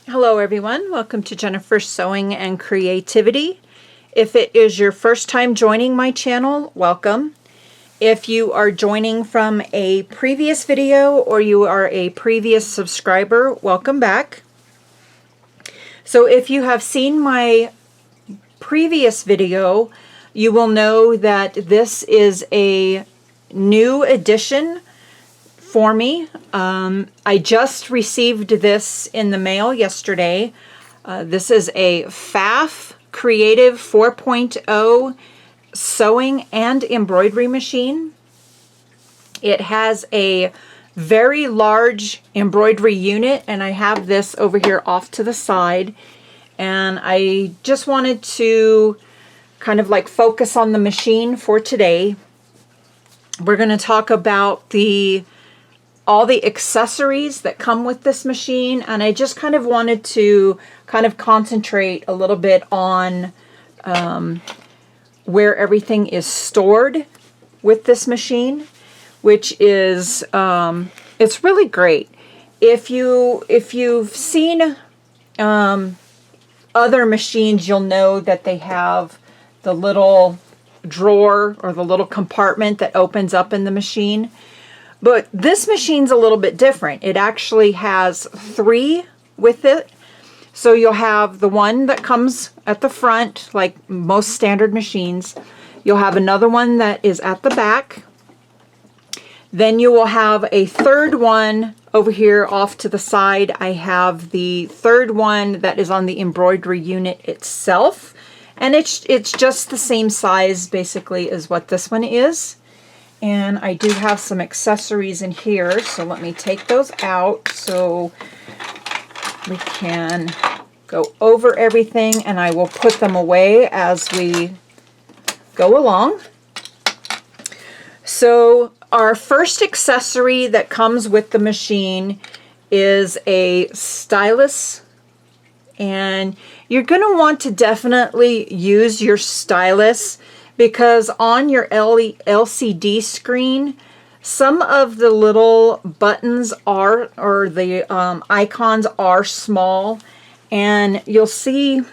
Hello everyone, welcome to Jennifer's Sewing and Creativity. If it is your first time joining my channel, welcome. If you are joining from a previous video or you are a previous subscriber, welcome back. So if you have seen my previous video, you will know that this is a new addition for me. I just received this in the mail yesterday. This is a Pfaff Creative 4.0 sewing and embroidery machine. It has a very large embroidery unit, and I have this over here off to the side. And I just wanted to kind of like focus on the machine for today. We're going to talk about all the accessories that come with this machine, and I just kind of wanted to kind of concentrate a little bit on where everything is stored with this machine, which is it's really great. If you've seen other machines, you'll know that they have the little drawer or the little compartment that opens up in the machine. But this machine's a little bit different. It actually has three with it. So you'll have the one that comes at the front, like most standard machines. You'll have another one that is at the back. Then you will have a third one over here off to the side. I have the third one that is on the embroidery unit itself. And it's just the same size basically as what this one is. And I do have some accessories in here, so let me take those out so we can go over everything, and I will put them away as we go along. So our first accessory that comes with the machine is a stylus, and you're going to want to definitely use your stylus, because on your LCD screen, some of the little buttons are, or the icons are small, and you'll see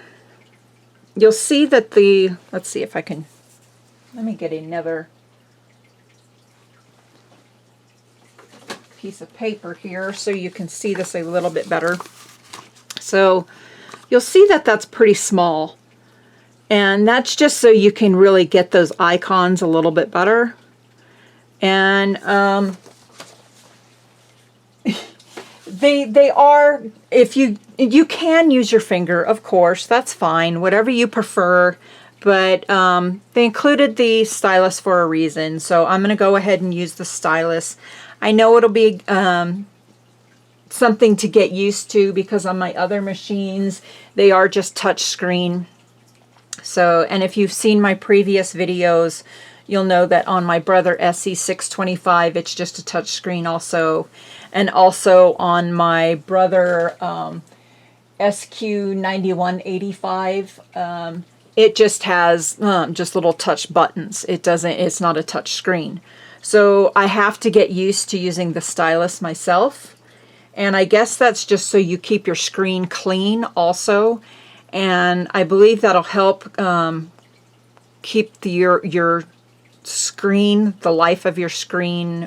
that let's see if I can, let me get another piece of paper here so you can see this a little bit better. So you'll see that that's pretty small. And that's just so you can really get those icons a little bit better. And they are, if you can use your finger, of course, that's fine, whatever you prefer. But they included the stylus for a reason, so I'm going to go ahead and use the stylus. I know it'll be something to get used to, because on my other machines, they are just touch screen. So, and if you've seen my previous videos, you'll know that on my Brother SE625, it's just a touch screen also. And also on my Brother SQ9185, it just has just little touch buttons. It's not a touch screen. So I have to get used to using the stylus myself. And I guess that's just so you keep your screen clean also. And I believe that'll help keep your screen, the life of your screen,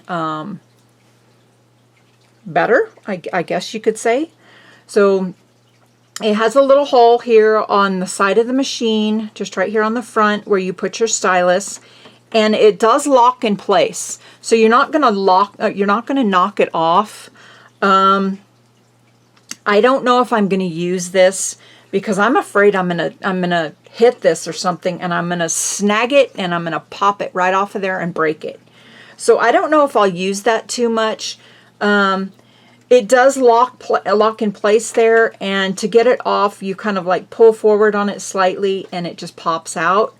better, I guess you could say. So it has a little hole here on the side of the machine, just right here on the front where you put your stylus, and it does lock in place. So you're not going to knock it off. I don't know if I'm going to use this, because I'm afraid I'm gonna hit this or something, and I'm gonna snag it, and I'm gonna pop it right off of there and break it. So I don't know if I'll use that too much. It does lock in place there, and to get it off, you kind of like pull forward on it slightly, and it just pops out.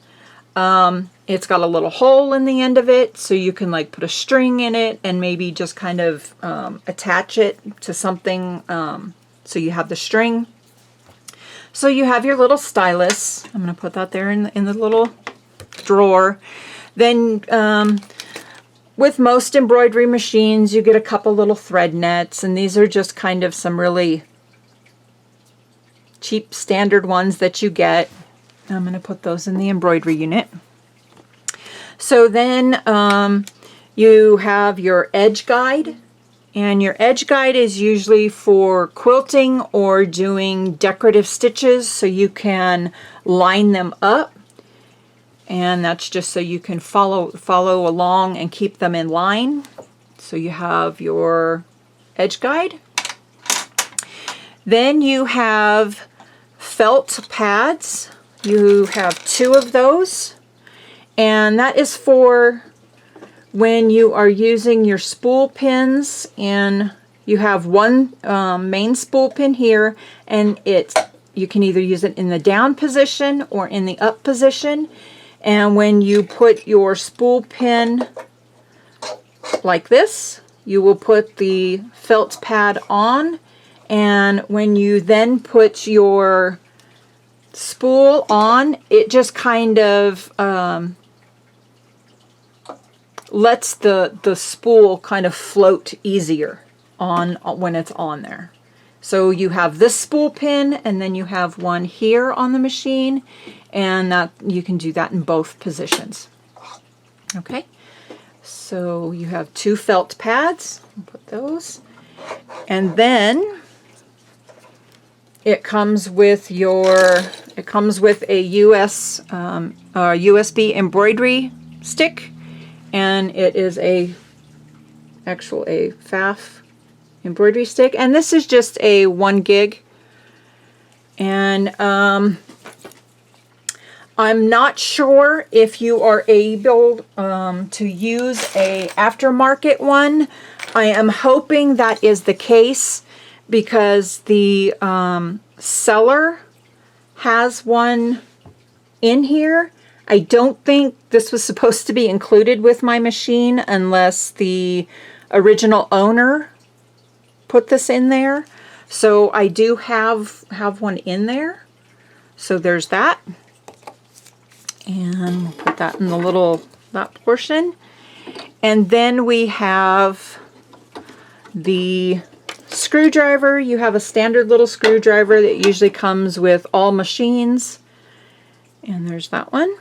It's got a little hole in the end of it, so you can like put a string in it and maybe just kind of attach it to something, so you have the string. So you have your little stylus. I'm going to put that there in the little drawer. Then with most embroidery machines, you get a couple little thread nets, and these are just kind of some really cheap standard ones that you get. I'm going to put those in the embroidery unit. So then you have your edge guide, and your edge guide is usually for quilting or doing decorative stitches, so you can line them up, and that's just so you can follow along and keep them in line. So you have your edge guide. Then you have felt pads. You have 2 of those, and that is for when you are using your spool pins, and you have one main spool pin here, and you can either use it in the down position or in the up position. And when you put your spool pin like this, you will put the felt pad on, and when you then put your spool on, it just kind of lets the spool kind of float easier on when it's on there. So you have this spool pin, and then you have one here on the machine, and that you can do that in both positions. Okay, so you have 2 felt pads. I'll put those, and then it comes with a USB embroidery stick, and it is a Pfaff embroidery stick, and this is just a 1 gig. And I'm not sure if you are able to use a aftermarket one. I am hoping that is the case, because the seller has one in here. I don't think this was supposed to be included with my machine unless the original owner put this in there. So I do have one in there. So there's that. And we'll put that in that portion. And then we have the screwdriver. You have a standard little screwdriver that usually comes with all machines. And there's that one.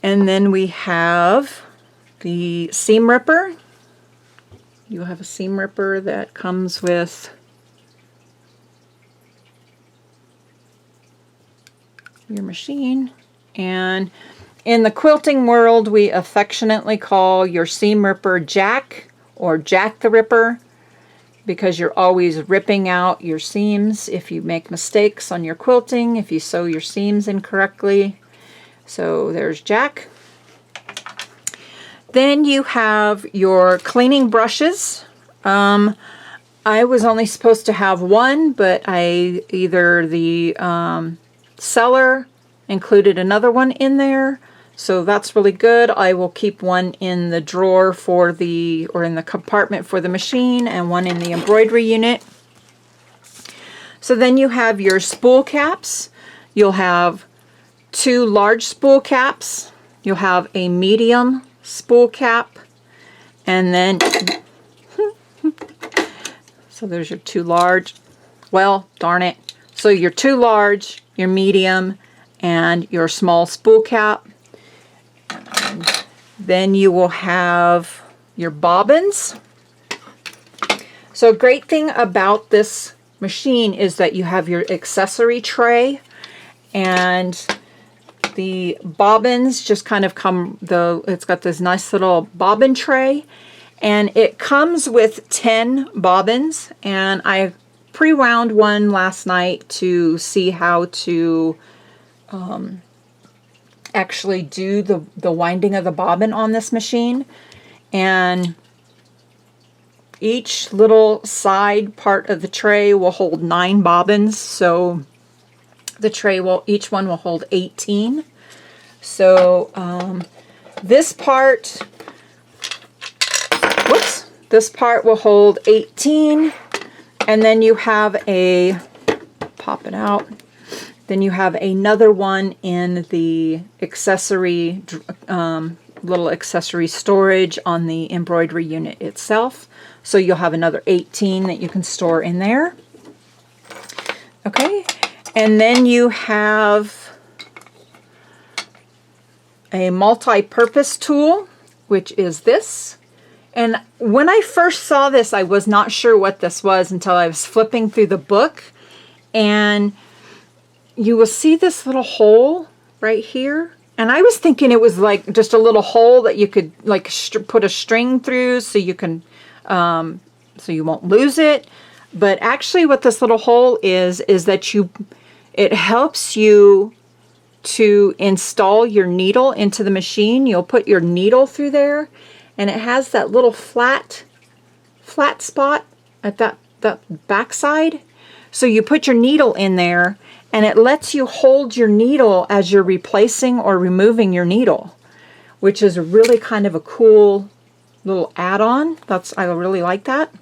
And then we have the seam ripper. You have a seam ripper that comes with your machine. And in the quilting world, we affectionately call your seam ripper Jack, or Jack the Ripper, because you're always ripping out your seams if you make mistakes on your quilting, if you sew your seams incorrectly. So there's Jack. Then you have your cleaning brushes. I was only supposed to have one, but either the seller included another one in there, so that's really good. I will keep one in the drawer or in the compartment for the machine, and one in the embroidery unit. So then you have your spool caps. You'll have 2 large spool caps. You'll have a medium spool cap, and then so there's your 2 large. Well, darn it. So your 2 large, your medium, and your small spool cap. And then you will have your bobbins. So a great thing about this machine is that you have your accessory tray, and the bobbins just kind of it's got this nice little bobbin tray, and it comes with 10 bobbins, and I pre-wound one last night to see how to actually do the winding of the bobbin on this machine. And each little side part of the tray will hold 9 bobbins, so each one will hold 18. So this part will hold 18, and then you have pop it out, then you have another one in the accessory, little accessory storage on the embroidery unit itself. So you'll have another 18 that you can store in there. Okay, and then you have a multi-purpose tool, which is this. And when I first saw this, I was not sure what this was until I was flipping through the book. And you will see this little hole right here. And I was thinking it was like just a little hole that you could like put a string through so you can, so you won't lose it. But actually what this little hole is that it helps you to install your needle into the machine. You'll put your needle through there, and it has that little flat spot at that back side. So you put your needle in there, and it lets you hold your needle as you're replacing or removing your needle, which is really kind of a cool little add-on. I really like that.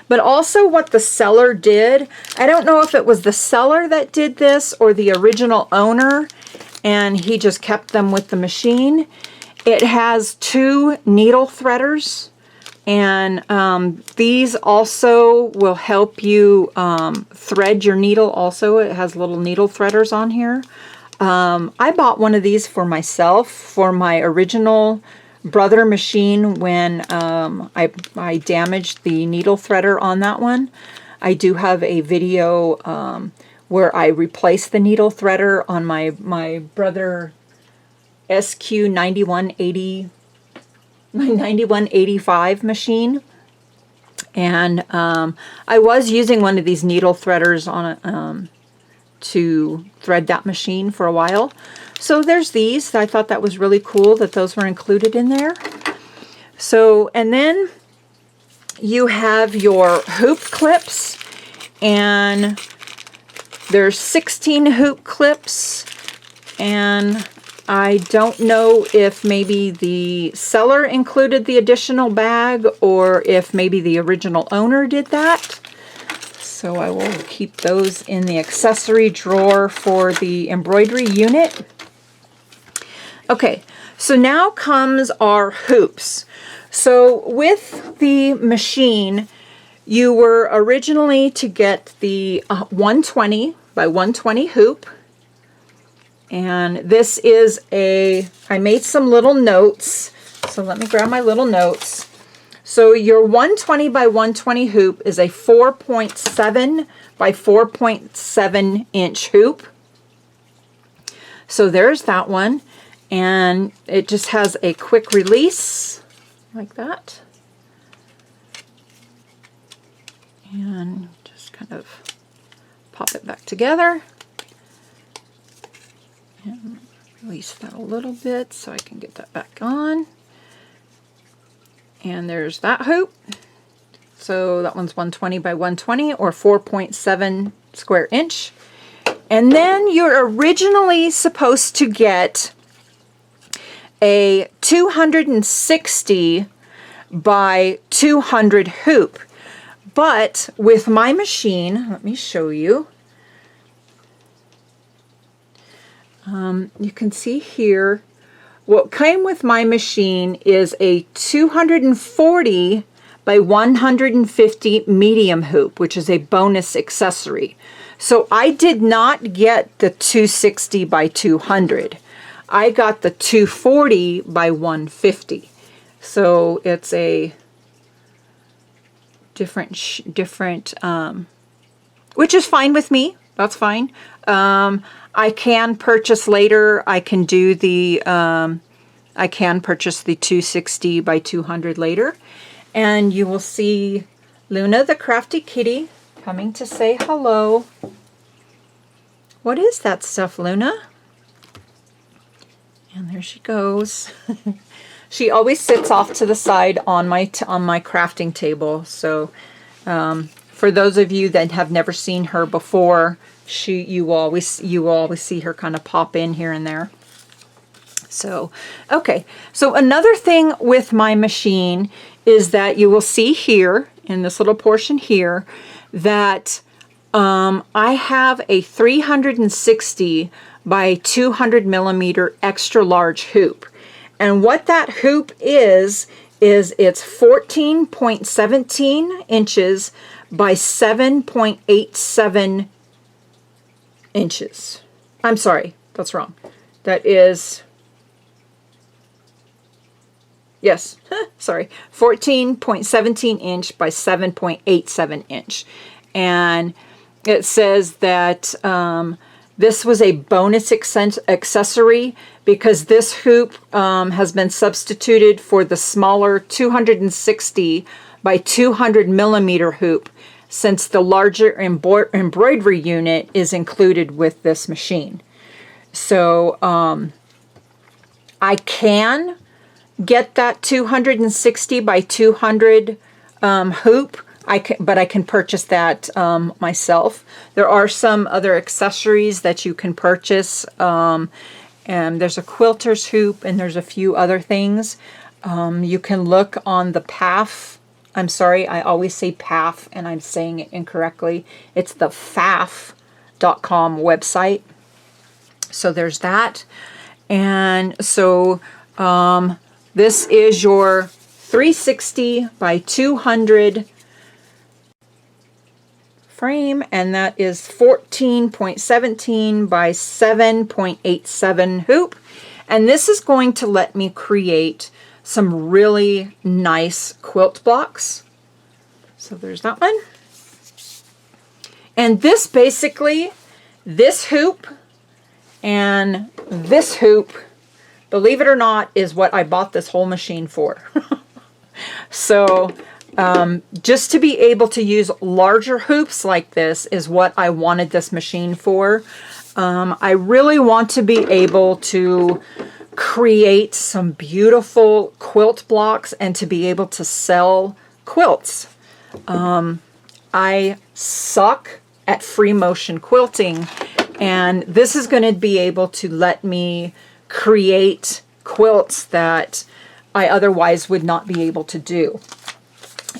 But also what the seller did, I don't know if it was the seller that did this or the original owner, and he just kept them with the machine. It has 2 needle threaders, and these also will help you thread your needle also. It has little needle threaders on here. I bought one of these for myself for my original brother machine when I damaged the needle threader on that one. I do have a video where I replaced the needle threader on my brother SQ 9185 machine. And I was using one of these needle threaders on to thread that machine for a while. So there's these. I thought that was really cool that those were included in there. So, and then you have your hoop clips, and there's 16 hoop clips, and I don't know if maybe the seller included the additional bag or if maybe the original owner did that. So I will keep those in the accessory drawer for the embroidery unit. Okay, so now comes our hoops. So with the machine, you were originally to get the 120 by 120 hoop. And this is I made some little notes. So let me grab my little notes. So your 120 by 120 hoop is a 4.7 by 4.7 inch hoop. So there's that one. And it just has a quick release like that. And just kind of pop it back together. And release that a little bit so I can get that back on. And there's that hoop. So that one's 120 by 120 or 4.7 square inch. And then you're originally supposed to get a 260 by 200 hoop. But with my machine, let me show you. You can see here, what came with my machine is a 240 by 150 medium hoop, which is a bonus accessory. So I did not get the 260 by 200. I got the 240 by 150. So it's a different, which is fine with me. That's fine. I can purchase later. I can do the, I can purchase the 260 by 200 later. And you will see Luna the Crafty Kitty coming to say hello. What is that stuff, Luna? And there she goes. She always sits off to the side on my crafting table. So for those of you that have never seen her before, you will always see her kind of pop in here and there. So, okay. So another thing with my machine is that you will see here in this little portion here that I have a 360 by 200 millimeter extra large hoop. And what that hoop is it's 14.17 inches by 7.87 inches. I'm sorry, that's wrong. That is, yes, sorry, 14.17 inch by 7.87 inch. And it says that this was a bonus accessory because this hoop has been substituted for the smaller 260 by 200 millimeter hoop, since the larger embroidery unit is included with this machine. So I can get that 260 by 200 hoop, but I can purchase that myself. There are some other accessories that you can purchase, and there's a quilter's hoop, and there's a few other things. You can look on the Pfaff. I'm sorry, I always say Pfaff, and I'm saying it incorrectly. It's the Pfaff.com website. So there's that. And so this is your 360 by 200 frame, and that is 14.17 by 7.87 hoop. And this is going to let me create some really nice quilt blocks. So there's that one. And this basically, this hoop and this hoop, believe it or not, is what I bought this whole machine for. So just to be able to use larger hoops like this is what I wanted this machine for. I really want to be able to create some beautiful quilt blocks and to be able to sell quilts. I suck at free motion quilting, and this is going to be able to let me create quilts that I otherwise would not be able to do.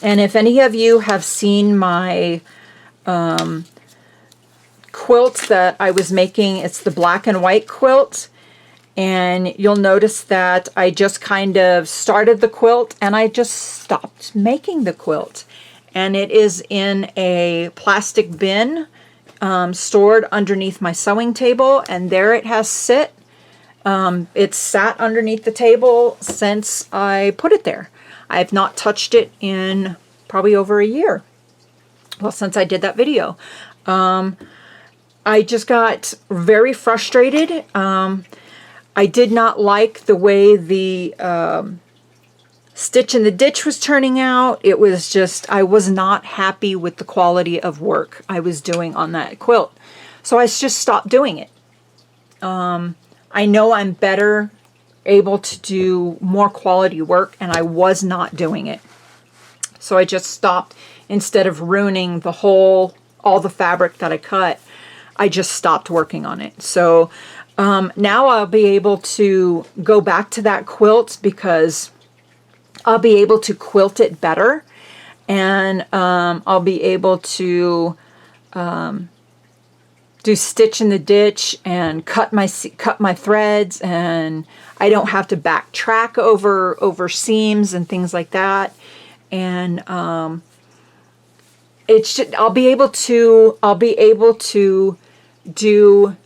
And if any of you have seen my quilt that I was making, it's the black and white quilt. And you'll notice that I just kind of started the quilt and I just stopped making the quilt. And it is in a plastic bin stored underneath my sewing table, and there it has sit. It's sat underneath the table since I put it there. I've not touched it in probably over a year. Well, since I did that video. I just got very frustrated. I did not like the way the stitch in the ditch was turning out. It was just, I was not happy with the quality of work I was doing on that quilt. So I just stopped doing it. I know I'm better able to do more quality work, and I was not doing it. So I just stopped. Instead of ruining the whole, all the fabric that I cut, I just stopped working on it. So now I'll be able to go back to that quilt because I'll be able to quilt it better, and I'll be able to do stitch in the ditch and cut my threads, and I don't have to backtrack over seams and things like that. And it's just, I'll be able to do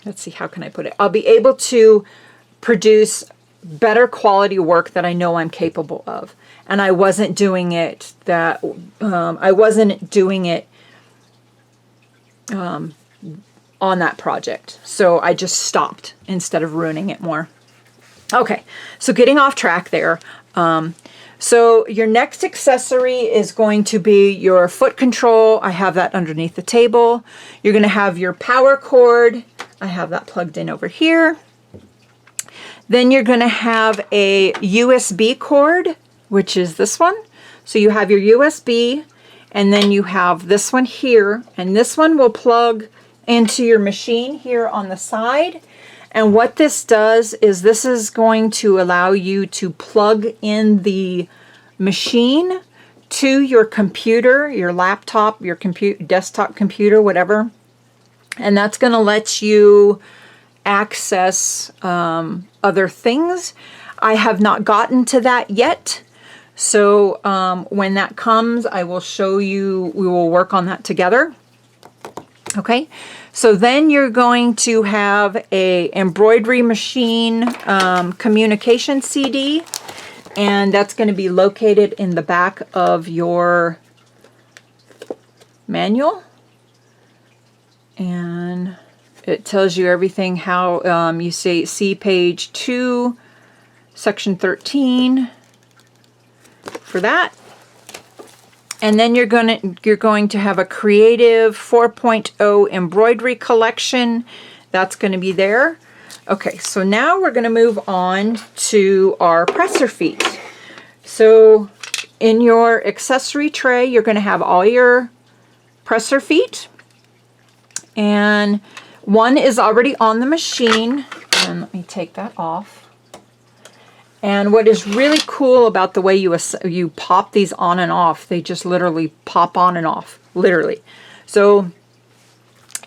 let's see, how can I put it? I'll be able to produce better quality work that I know I'm capable of. And I wasn't doing it on that project. So I just stopped instead of ruining it more. Okay, so getting off track there. So your next accessory is going to be your foot control. I have that underneath the table. You're going to have your power cord. I have that plugged in over here. Then you're going to have a USB cord, which is this one. So you have your USB, and then you have this one here, and this one will plug into your machine here on the side. And what this does is this is going to allow you to plug in the machine to your computer, your laptop, your desktop computer, whatever. And that's going to let you access other things. I have not gotten to that yet. So when that comes, I will show you, we will work on that together. Okay, so then you're going to have a embroidery machine communication CD, and that's going to be located in the back of your manual. And it tells you everything how you see page 2, section 13 for that. And then you're going to have a Creative 4.0 embroidery collection. That's going to be there. Okay, so now we're going to move on to our presser feet. So in your accessory tray, you're going to have all your presser feet. And one is already on the machine. And let me take that off. And what is really cool about the way you pop these on and off, they just literally pop on and off, literally. So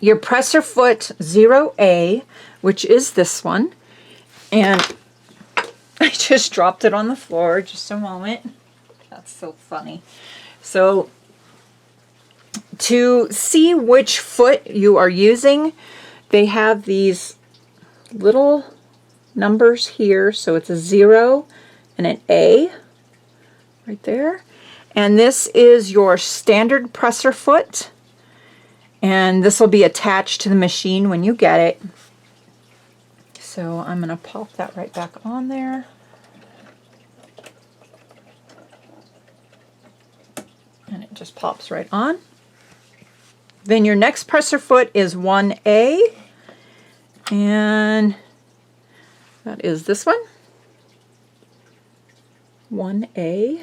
your presser foot 0A, which is this one, and I just dropped it on the floor, just a moment. That's so funny. So to see which foot you are using, they have these little numbers here. So it's a 0 and an A right there. And this is your standard presser foot. And this will be attached to the machine when you get it. So I'm going to pop that right back on there. And it just pops right on. Then your next presser foot is 1A. And that is this one, 1A.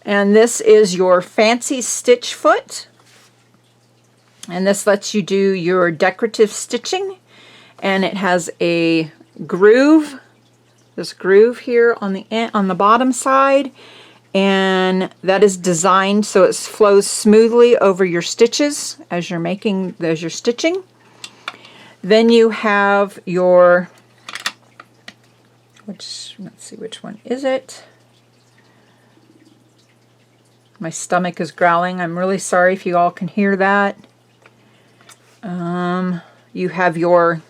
And this is your fancy stitch foot. And this lets you do your decorative stitching. And it has a groove, this groove here on the bottom side. And that is designed so it flows smoothly over your stitches as you're stitching. Then you have your, let's see, which one is it? My stomach is growling. I'm really sorry if you all can hear that. You have your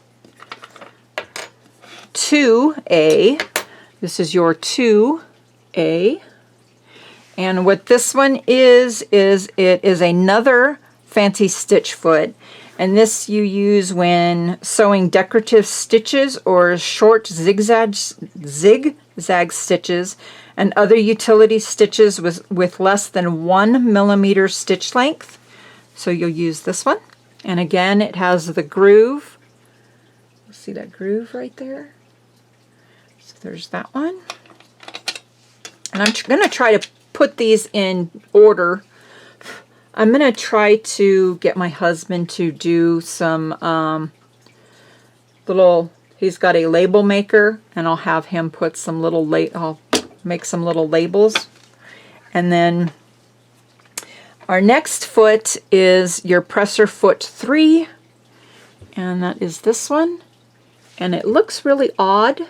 2A. This is your 2A. And what this one is it is another fancy stitch foot. And this you use when sewing decorative stitches or short zigzag stitches and other utility stitches with less than 1 millimeter stitch length. So you'll use this one. And again, it has the groove. See that groove right there? So there's that one. And I'm going to try to put these in order. I'm going to try to get my husband to do some he's got a label maker, and I'll have him put some I'll make some little labels. And then our next foot is your presser foot 3, and that is this one. And it looks really odd.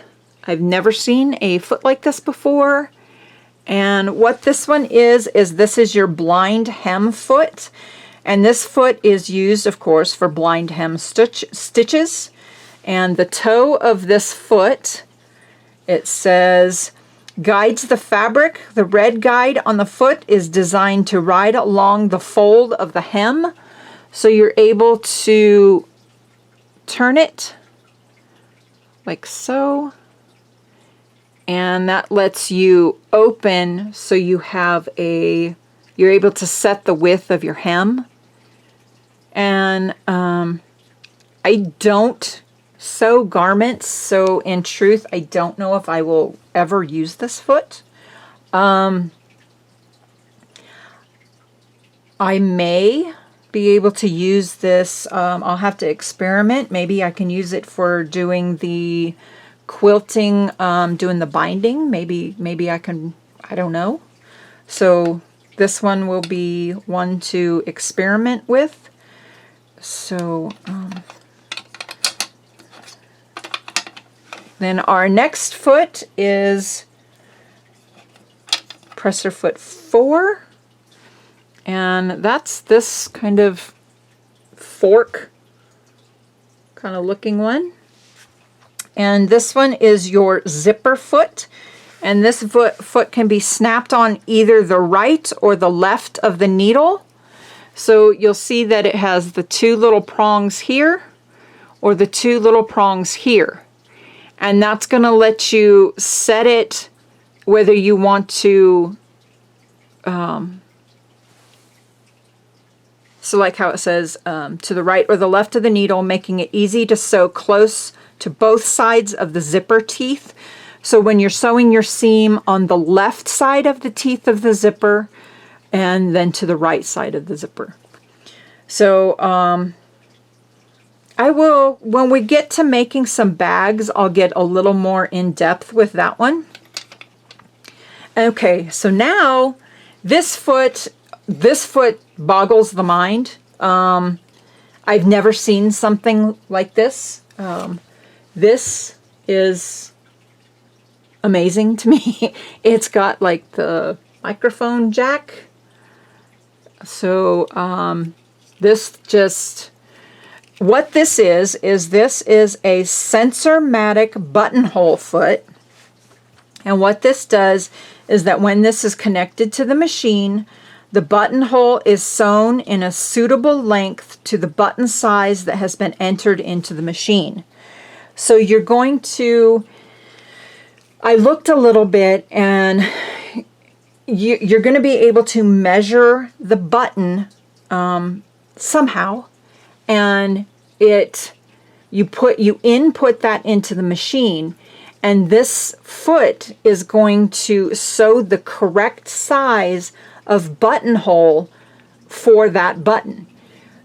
I've never seen a foot like this before. And what this one is this is your blind hem foot. And this foot is used, of course, for blind hem stitches. And the toe of this foot, it says, guides the fabric. The red guide on the foot is designed to ride along the fold of the hem. So you're able to turn it like so. And that lets you open so you're able to set the width of your hem. And I don't sew garments, so in truth, I don't know if I will ever use this foot. I may be able to use this. I'll have to experiment. Maybe I can use it for doing the quilting, doing the binding. Maybe I can, I don't know. So this one will be one to experiment with. So then our next foot is presser foot 4. And that's this kind of fork kind of looking one. And this one is your zipper foot. And this foot can be snapped on either the right or the left of the needle. So you'll see that it has the 2 little prongs here or the 2 little prongs here. And that's going to let you set it whether you want to, so like how it says to the right or the left of the needle, making it easy to sew close to both sides of the zipper teeth. So when you're sewing your seam on the left side of the teeth of the zipper and then to the right side of the zipper. So I will, when we get to making some bags, I'll get a little more in depth with that one. Okay, so now this foot boggles the mind. I've never seen something like this. This is amazing to me. It's got like the microphone jack. So what this is a Sensormatic buttonhole foot. And what this does is that when this is connected to the machine, the buttonhole is sewn in a suitable length to the button size that has been entered into the machine. So you're going to, I looked a little bit, and you're going to be able to measure the button somehow, and you input that into the machine, and this foot is going to sew the correct size of buttonhole for that button.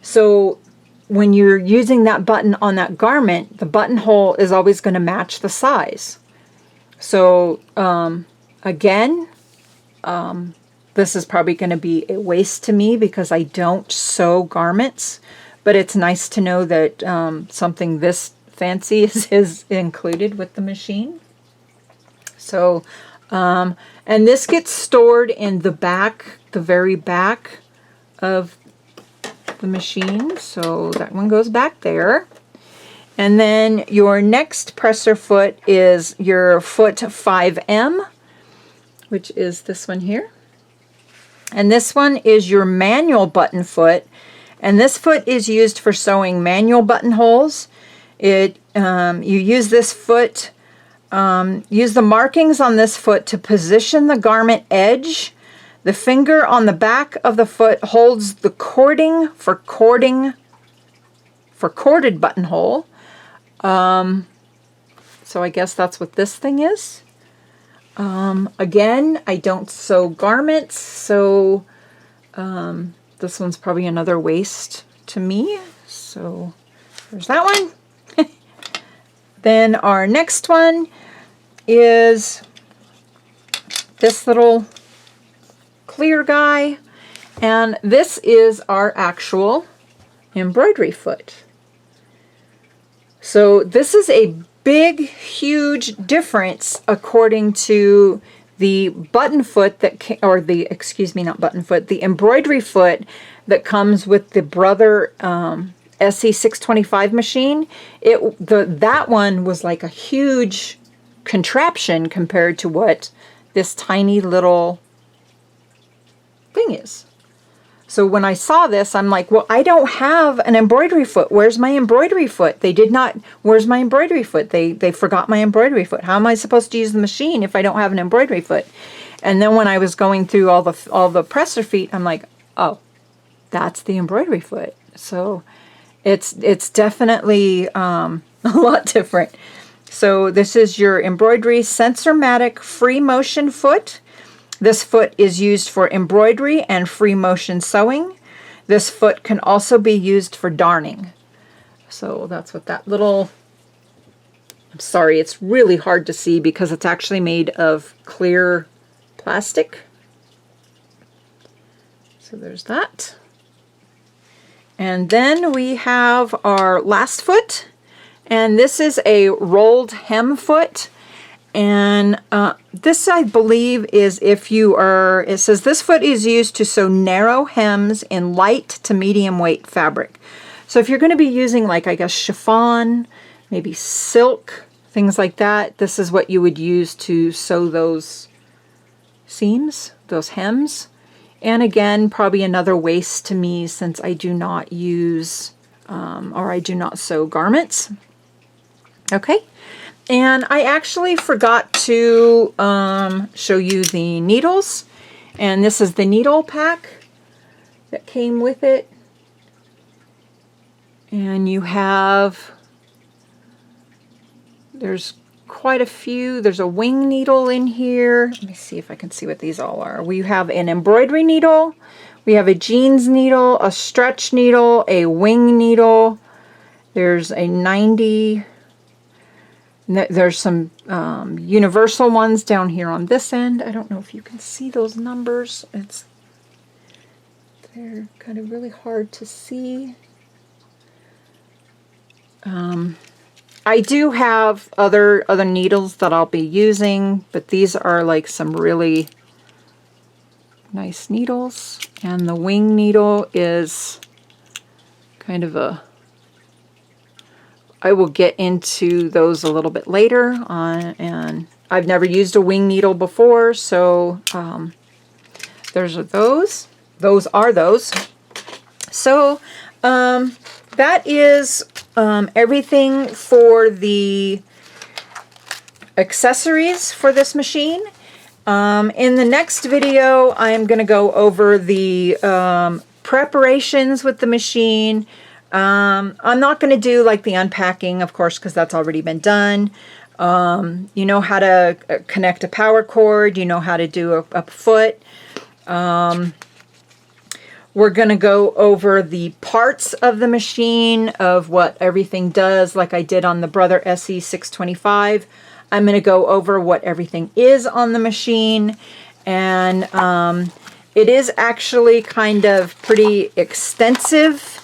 So when you're using that button on that garment, the buttonhole is always going to match the size. So again, this is probably going to be a waste to me because I don't sew garments, but it's nice to know that something this fancy is included with the machine. So, and this gets stored in the back, the very back of the machine. So that one goes back there. And then your next presser foot is your foot 5M, which is this one here. And this one is your manual button foot. And this foot is used for sewing manual buttonholes. You use this foot, use the markings on this foot to position the garment edge. The finger on the back of the foot holds the cording for corded buttonhole. So I guess that's what this thing is. Again, I don't sew garments, so this one's probably another waste to me. So there's that one. Then our next one is this little clear guy, and this is our actual embroidery foot. So this is a big, huge difference according to the button foot that, or the, excuse me, not button foot, the embroidery foot that comes with the Brother SE625 machine. That one was like a huge contraption compared to what this tiny little thing is. So when I saw this, I'm like, well, I don't have an embroidery foot. Where's my embroidery foot? They did not, where's my embroidery foot? They forgot my embroidery foot. How am I supposed to use the machine if I don't have an embroidery foot? And then when I was going through all the presser feet, I'm like, oh, that's the embroidery foot. So it's definitely a lot different. So this is your embroidery Sensormatic free motion foot. This foot is used for embroidery and free motion sewing. This foot can also be used for darning. So that's what that little, I'm sorry, it's really hard to see because it's actually made of clear plastic. So there's that. And then we have our last foot, and this is a rolled hem foot. And this, I believe, is if you are, it says this foot is used to sew narrow hems in light to medium weight fabric. So if you're going to be using, like, I guess chiffon, maybe silk, things like that, this is what you would use to sew those seams, those hems. And again, probably another waste to me since I do not use or I do not sew garments. Okay, and I actually forgot to show you the needles, and this is the needle pack that came with it. And you have, there's quite a few. There's a wing needle in here. Let me see if I can see what these all are. We have an embroidery needle, we have a jeans needle, a stretch needle, a wing needle. There's a 90. There's some universal ones down here on this end. I don't know if you can see those numbers. They're kind of really hard to see. I do have other needles that I'll be using, but these are like some really nice needles. And the wing needle is kind of a, I will get into those a little bit later on, and I've never used a wing needle before, so there's those. Those are those. So that is everything for the accessories for this machine. In the next video, I'm going to go over the preparations with the machine. I'm not going to do like the unpacking, of course, because that's already been done. You know how to connect a power cord. You know how to do a foot. We're going to go over the parts of the machine, of what everything does, like I did on the Brother SE 625. I'm going to go over what everything is on the machine, and it is actually kind of pretty extensive.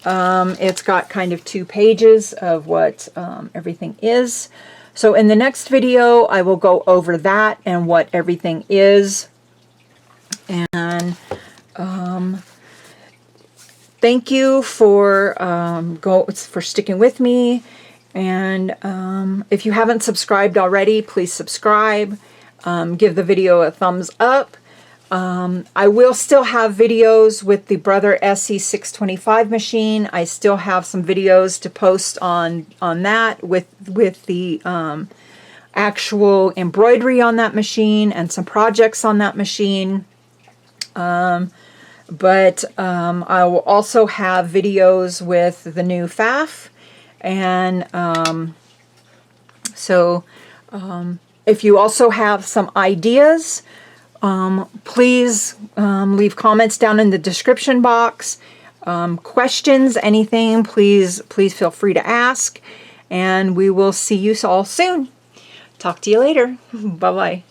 It's got kind of 2 pages of what everything is. So in the next video, I will go over that and what everything is. And thank you for sticking with me. And if you haven't subscribed already, please subscribe. Give the video a thumbs up. I will still have videos with the Brother SE 625 machine. I still have some videos to post on that with the actual embroidery on that machine and some projects on that machine. But I will also have videos with the new Pfaff. And if you also have some ideas, please leave comments down in the description box. Questions, anything, please feel free to ask. And we will see you all soon. Talk to you later. Bye-bye.